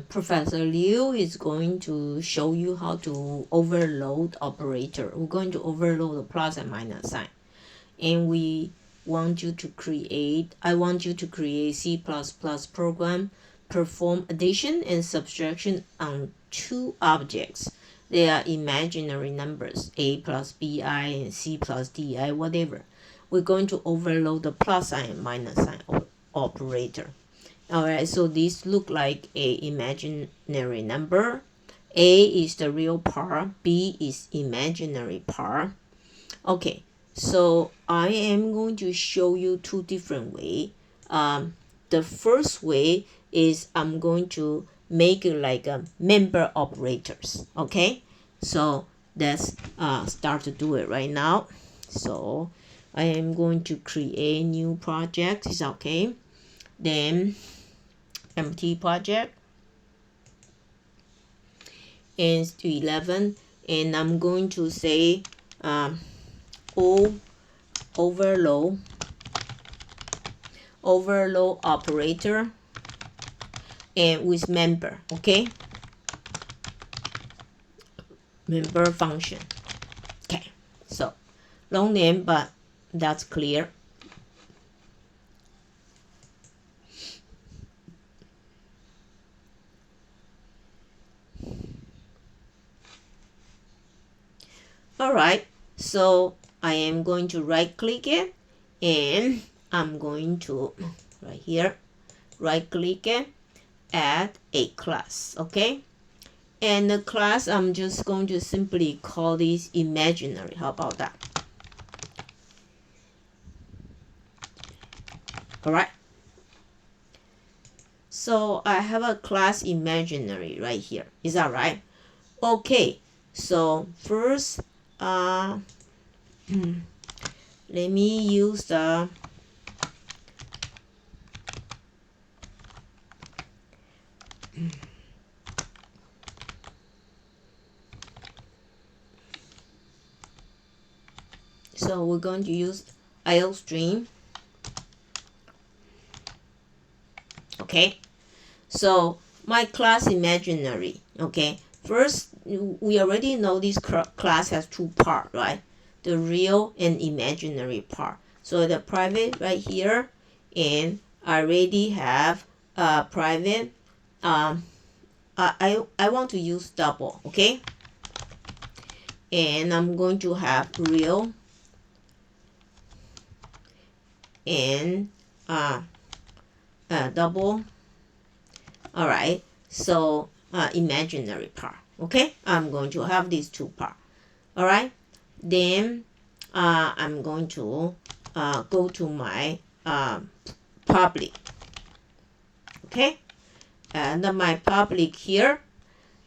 Professor Liu is going to show you how to overload operator. We're going to overload the plus and minus sign. And I want you to create C++ program, perform addition and subtraction on two objects. They are imaginary numbers, a plus bi and c plus di, whatever. We're going to overload the plus sign and minus sign operator. Alright, so this look like a imaginary number. A is the real part, B is imaginary part. Okay, so I am going to show you two different ways. The first way is I'm going to make it like a member operators. Okay, so let's start to do it right now. So I am going to create new project. Is okay. Then empty project and to 11, and I'm going to say overload operator and with member. Okay, member function. Okay, so long name, but that's clear. Alright, so I am going to right click it and I'm going to right here right click it, add a class. Okay, and the class I'm just going to simply call this imaginary. How about that? Alright, so I have a class imaginary right here. Is that right? Okay, so first let me use the so we're going to use IOStream. Okay, so my class imaginary. Okay, first we already know this class has two parts, right? The real and imaginary part. So the private right here, and I already have a private. I want to use double. Okay, and I'm going to have real and double. All right, so imaginary part. Okay, I'm going to have these two parts. All right, then I'm going to go to my public. Okay, and my public here.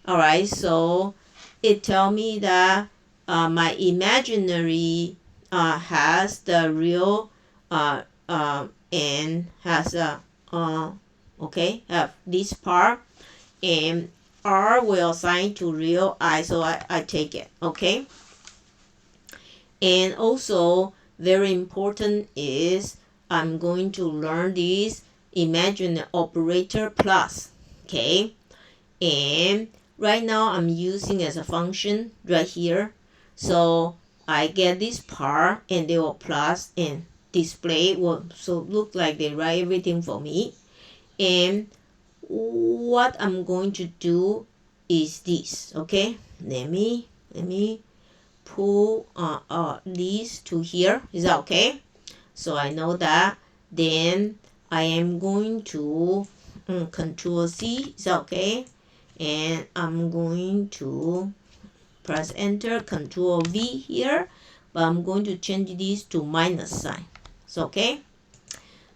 All right, so it tell me that my imaginary has the real and has a okay, have this part, and R will assign to real I, so I take it. Okay, and also very important is I'm going to learn this imaginary operator plus. Okay, and right now I'm using as a function right here, so I get this part and they will plus and display will so look like they write everything for me. And what I'm going to do is this. Okay, let me pull these to here. Is that okay? So I know that. Then I am going to Control C. Is that okay? And I'm going to press enter, Control V here, but I'm going to change this to minus sign. It's okay.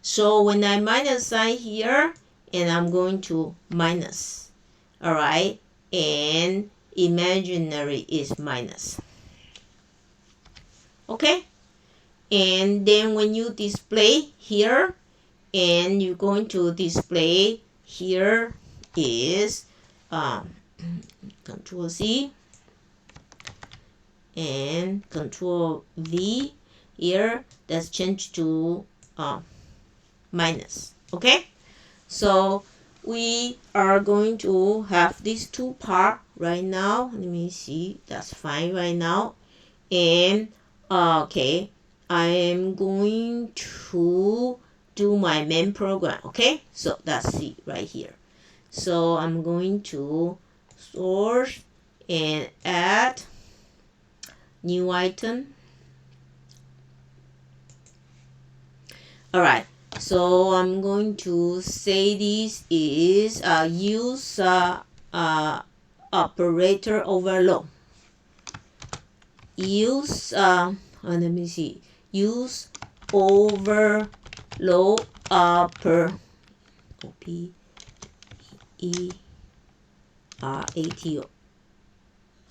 So when I minus sign here, and I'm going to minus, all right, and imaginary is minus. Okay, and then when you display here, and you're going to display here is Control C and Control V here. That's changed to minus. Okay, so we are going to have these two parts right now. Let me see, that's fine right now. And okay, I am going to do my main program. Okay, so that's it right here. So I'm going to source and add new item. All right, so I'm going to say this is use operator overload. Use let me see, use overload P E R A T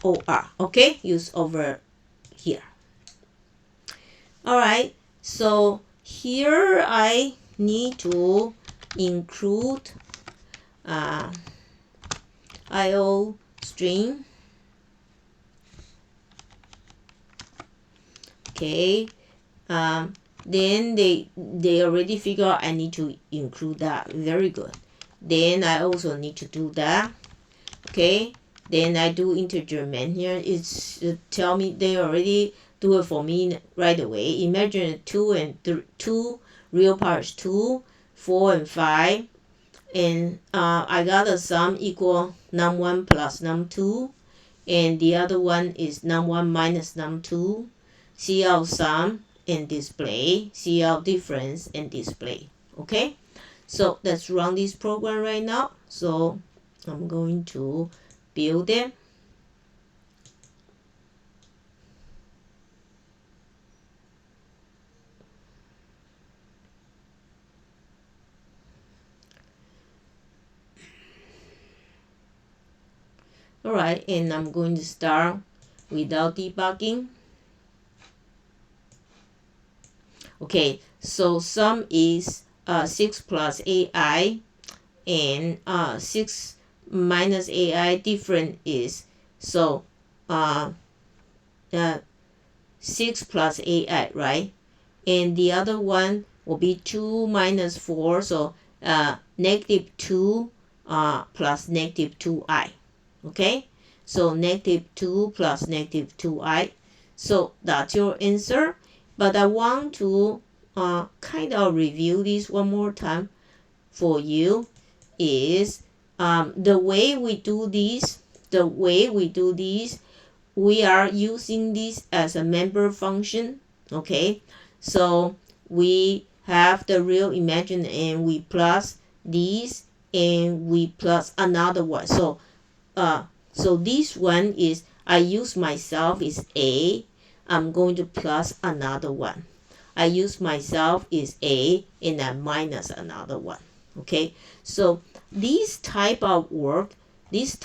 O R. Okay, use over here. All right, so here I need to include IO string. Okay, then they already figure out I need to include that. Very good. Then I also need to do that. Okay, then I do integer main here. It's tell me they already do it for me right away. Imagine 2 and 2 real parts 2, 4 and 5, and I got a sum equal num1 plus num2, and the other one is num1 minus num2. See out sum and display, see out difference and display. Okay, so let's run this program right now. So I'm going to build it. All right, and I'm going to start without debugging. Okay, so sum is 6 plus AI, and 6 minus AI different is, so 6 plus AI, right? And the other one will be 2 minus 4, so negative 2 plus negative 2i. Okay, so negative 2 plus negative 2i. So that's your answer. But I want to kind of review this one more time for you. Is the way we do this, we are using this as a member function. Okay, so we have the real imagine and we plus these and we plus another one. So so this one is I use myself is A, I'm going to plus another one. I use myself is A and I minus another one. Okay, so this type of work is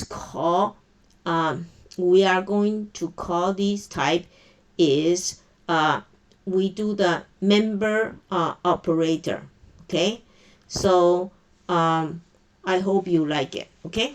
called we are going to call this type is we do the member operator. Okay, so I hope you like it. Okay.